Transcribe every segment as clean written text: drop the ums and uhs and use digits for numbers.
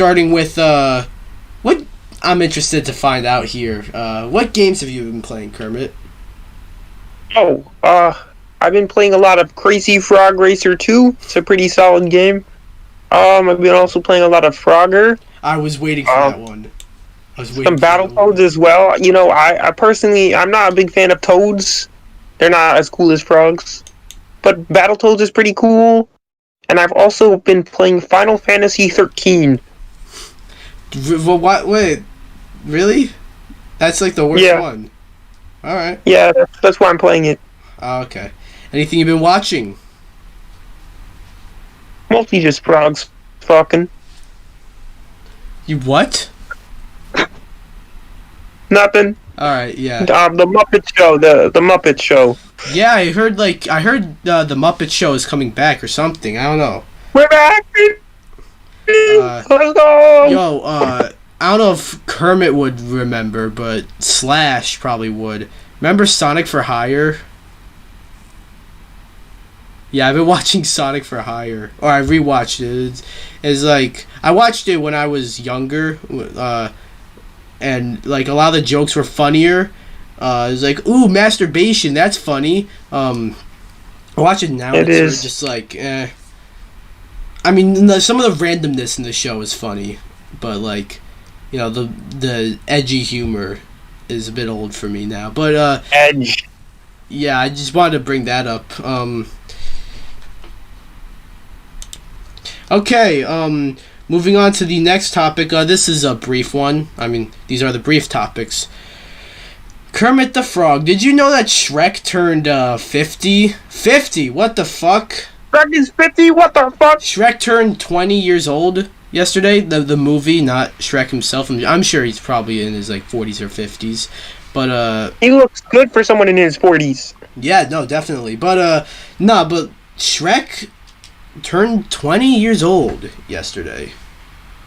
starting with what I'm interested to find out here. What games have you been playing, Kermit? Oh, I've been playing a lot of Crazy Frog Racer 2. It's a pretty solid game. I've been also playing a lot of Frogger. I was waiting for that one. I was waiting Some for that Battletoads one. as well. You know, I personally, I'm not a big fan of Toads. They're not as cool as Frogs. But Battletoads is pretty cool. And I've also been playing Final Fantasy 13. What? Wait, really? That's like the worst one. All right. Yeah, that's why I'm playing it. Oh, okay. Anything you've been watching? Mostly just frogs fucking. You what? Nothing. All right. Yeah. The Muppet Show. The Muppet Show. Yeah, I heard the Muppet Show is coming back or something. I don't know. We're back. Let's go. Yo, I don't know if Kermit would remember, but Slash probably would. Remember Sonic for Hire? Yeah, I've been watching Sonic for Hire, or I rewatched it. It's like I watched it when I was younger, and like a lot of the jokes were funnier. It's like, ooh, masturbation, that's funny. I watch it now, and it's sort of just like, eh. I mean, some of the randomness in the show is funny, but like, you know, the edgy humor is a bit old for me now. But Edge. Yeah, I just wanted to bring that up. Okay, moving on to the next topic. This is a brief one. I mean, these are the brief topics. Kermit the Frog. Did you know that Shrek turned 50? 50? What the fuck? Shrek is 50? What the fuck? Shrek turned 20 years old yesterday. The movie, not Shrek himself. I'm sure he's probably in his like 40s or 50s. But he looks good for someone in his 40s. Yeah, no, definitely. But but Shrek turned 20 years old yesterday.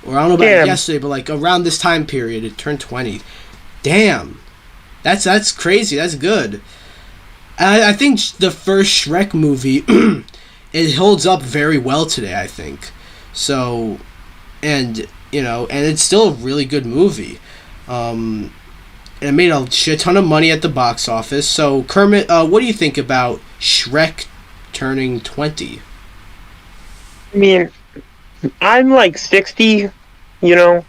Or I don't know about yesterday, but like around this time period, it turned 20. Damn. That's crazy. That's good. I think the first Shrek movie, it holds up very well today, I think. So, and, you know, and it's still a really good movie. And it made a shit ton of money at the box office. So, Kermit, what do you think about Shrek turning 20? I mean, I'm like 60, you know,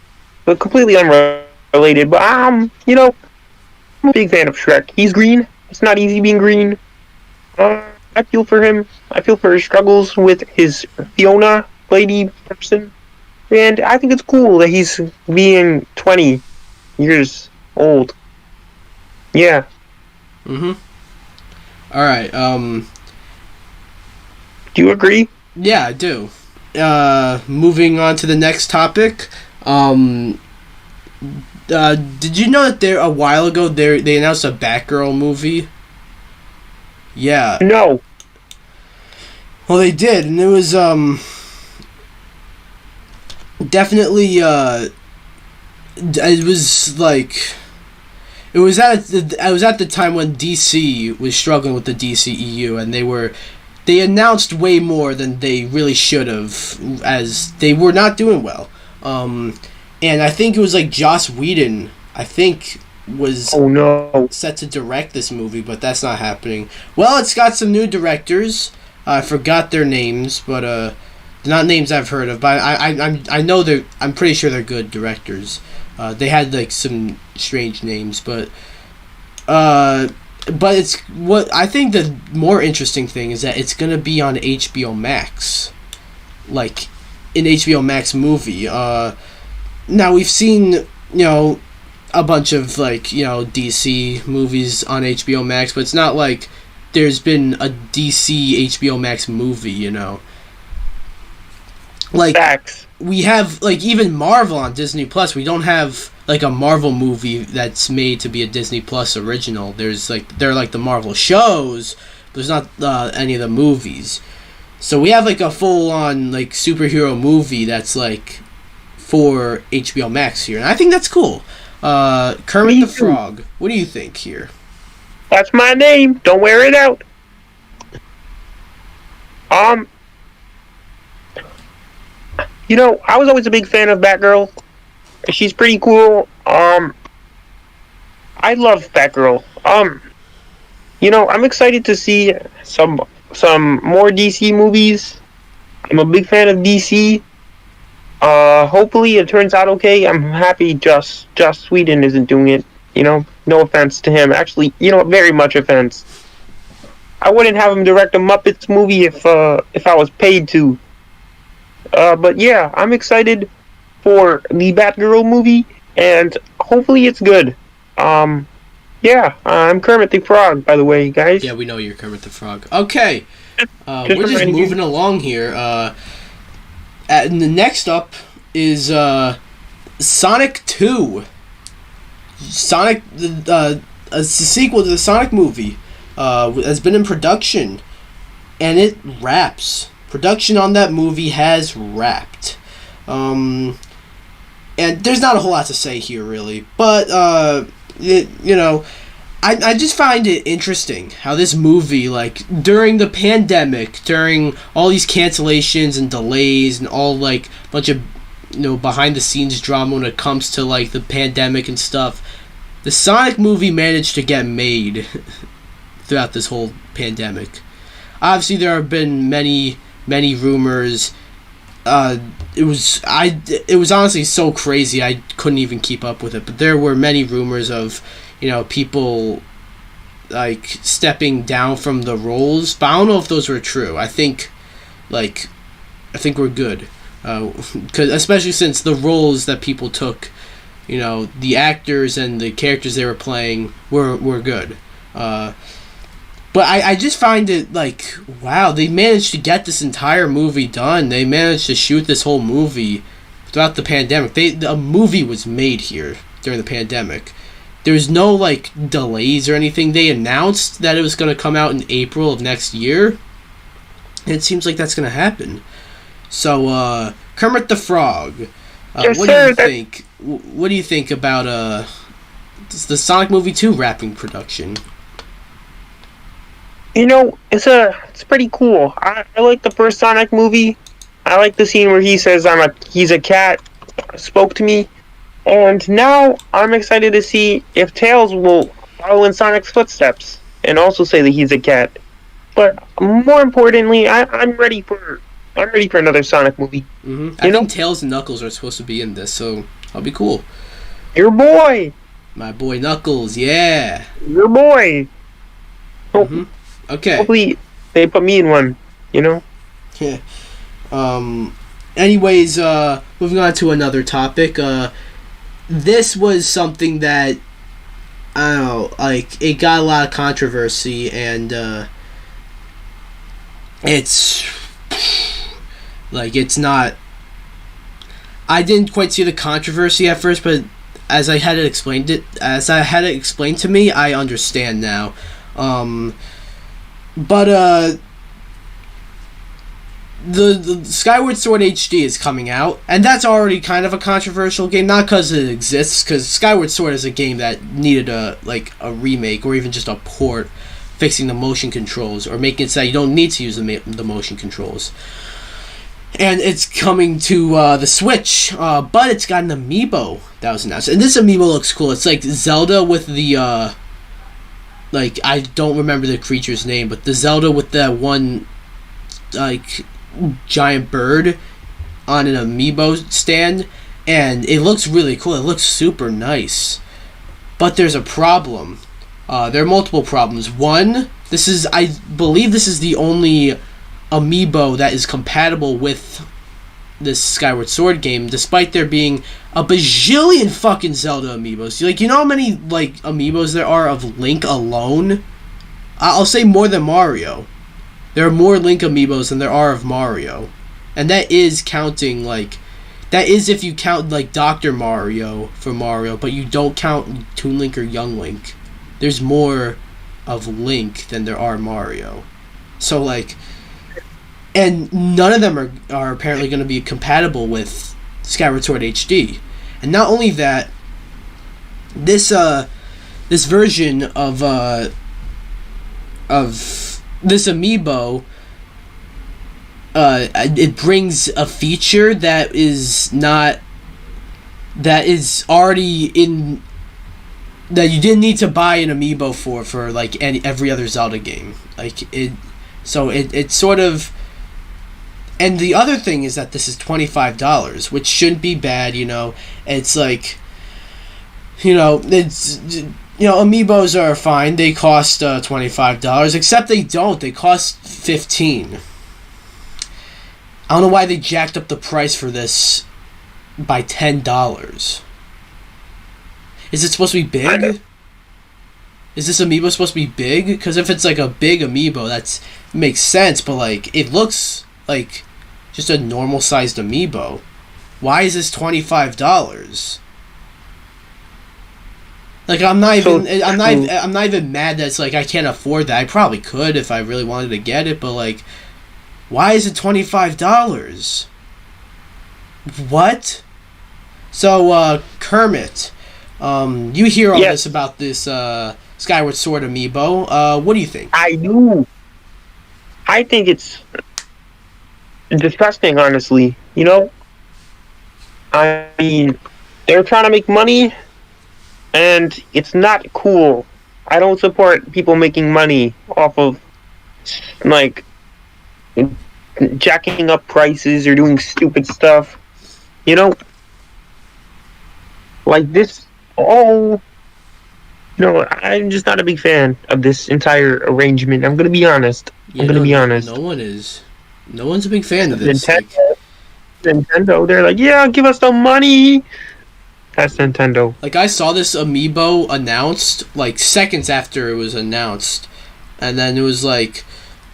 but completely unrelated. But, you know, I'm a big fan of Shrek. He's green. It's not easy being green. I feel for him. I feel for his struggles with his Fiona lady person. And I think it's cool that he's being 20 years old. Yeah. Mm-hmm. Alright, do you agree? Yeah, I do. Moving on to the next topic. Did you know that a while ago they announced a Batgirl movie? Yeah. No. Well, they did, and it was definitely it was like it was at the time when DC was struggling with the DCEU, and they announced way more than they really should have, as they were not doing well. And I think it was like Joss Whedon, I think, was set to direct this movie, but that's not happening. Well, it's got some new directors. I forgot their names, but they're not names I've heard of. But I know I'm pretty sure they're good directors. They had like some strange names, but it's what I think the more interesting thing is that it's gonna be on HBO Max, like an HBO Max movie. Now we've seen, you know, a bunch of like, you know, DC movies on HBO Max, but it's not like there's been a DC HBO Max movie, you know. Like Facts. We have like even Marvel on Disney Plus. We don't have like a Marvel movie that's made to be a Disney Plus original. There's like there are like the Marvel shows, but there's not any of the movies. So we have like a full on like superhero movie that's like for HBO Max here, and I think that's cool. Kermit the Frog, what do you think here? That's my name. Don't wear it out. I was always a big fan of Batgirl. She's pretty cool. I love Batgirl. I'm excited to see some more DC movies. I'm a big fan of DC. Hopefully it turns out okay. I'm happy Joss Whedon isn't doing it. No offense to him. Actually, very much offense. I wouldn't have him direct a Muppets movie if I was paid to. But yeah, I'm excited for the Batgirl movie, and hopefully it's good. Yeah, I'm Kermit the Frog, by the way, guys. Yeah, we know you're Kermit the Frog. Okay, Just we're just moving along here. And the next up is Sonic 2. Sonic, a sequel to the Sonic movie, has been in production, and it wraps. Production on that movie has wrapped. And there's not a whole lot to say here, really. But, I just find it interesting how this movie, like, during the pandemic, during all these cancellations and delays and all, like, bunch of, behind-the-scenes drama when it comes to, like, the pandemic and stuff, the Sonic movie managed to get made throughout this whole pandemic. Obviously, there have been many rumors. It was honestly so crazy I couldn't even keep up with it. But there were many rumors of, people like stepping down from the roles. But I don't know if those were true. I think we're good, cause especially since the roles that people took, the actors and the characters they were playing were good. But I just find it like, wow, they managed to get this entire movie done. They managed to shoot this whole movie throughout the pandemic. A movie was made here during the pandemic. There's no, like, delays or anything. They announced that it was going to come out in April of next year. And it seems like that's going to happen. So, Kermit the Frog, Yes, what sir, do you think? What do you think about the Sonic Movie 2 wrapping production? It's pretty cool. I like the first Sonic movie. I like the scene where he says he's a cat, spoke to me. And now I'm excited to see if Tails will follow in Sonic's footsteps and also say that he's a cat. But more importantly, I'm ready for another Sonic movie. Mm-hmm. I think Tails and Knuckles are supposed to be in this, so that'll be cool. Your boy! My boy Knuckles, yeah! Your boy! Mm-hmm. Okay. Hopefully they put me in one, Yeah. Anyways, moving on to another topic. This was something that, I don't know, like, it got a lot of controversy, and, it's not... I didn't quite see the controversy at first, but as I had it explained to me, I understand now. The Skyward Sword HD is coming out, and that's already kind of a controversial game, not because it exists, because Skyward Sword is a game that needed a remake, or even just a port, fixing the motion controls, or making it so you don't need to use the motion controls. And it's coming to the Switch, but it's got an Amiibo that was announced, and this Amiibo looks cool. It's like Zelda with the, I don't remember the creature's name, but the Zelda with that one, giant bird on an Amiibo stand, and it looks really cool. It looks super nice, but there's a problem. There are multiple problems. One, I believe this is the only Amiibo that is compatible with this Skyward Sword game, despite there being a bajillion fucking Zelda Amiibos. You know how many Amiibos there are of Link alone? I'll say more than Mario. There are more Link Amiibos than there are of Mario. And that is counting, that is if you count, Dr. Mario for Mario, but you don't count Toon Link or Young Link. There's more of Link than there are Mario. So, and none of them are apparently going to be compatible with Skyward Sword HD. And not only that, this version of this Amiibo it brings a feature that is already in, that you didn't need to buy an amiibo for like every other Zelda game. Like it, so it sort of. And the other thing is that this is $25, which shouldn't be bad. It's like, it's. Amiibos are fine. They cost $25, except they don't. They cost $15. I don't know why they jacked up the price for this by $10. Is it supposed to be big? Is this Amiibo supposed to be big? Because if it's like a big Amiibo, that makes sense. But like, it looks like just a normal sized Amiibo. Why is this $25? Like, I'm not even mad that it's like I can't afford that. I probably could if I really wanted to get it, but like, why is it $25? What? So, Kermit, you hear all this about this Skyward Sword Amiibo. What do you think? I do. I think it's disgusting, honestly. I mean, they're trying to make money. And it's not cool. I don't support people making money off of, like, jacking up prices or doing stupid stuff. Like this. I'm just not a big fan of this entire arrangement. I'm going to be honest. No one is. No one's a big fan of this. Nintendo, they're like, yeah, give us the money. That's Nintendo. Like, I saw this Amiibo announced, like, seconds after it was announced. And then it was like...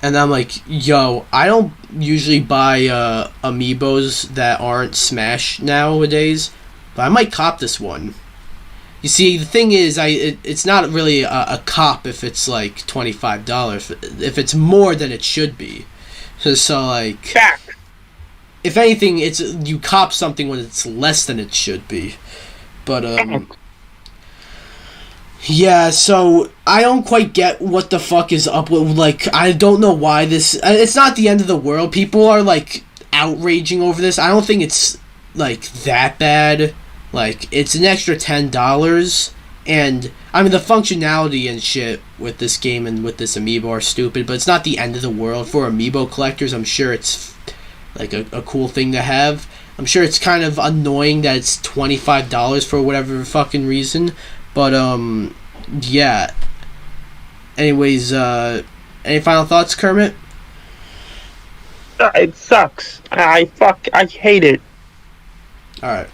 And I'm like, yo, I don't usually buy Amiibos that aren't Smash nowadays. But I might cop this one. You see, the thing is, it's not really a cop if it's, like, $25. If it's more than it should be. So, like... If anything, you cop something when it's less than it should be. But, yeah, so I don't quite get what the fuck is up with, like, I don't know why this, it's not the end of the world. People are, like, outraging over this. I don't think it's, like, that bad. Like, it's an extra $10, and, I mean, the functionality and shit with this game and with this Amiibo are stupid, but it's not the end of the world. For Amiibo collectors, I'm sure it's, like, a cool thing to have. I'm sure it's kind of annoying that it's $25 for whatever fucking reason. But, yeah. Anyways, any final thoughts, Kermit? It sucks. I hate it. Alright.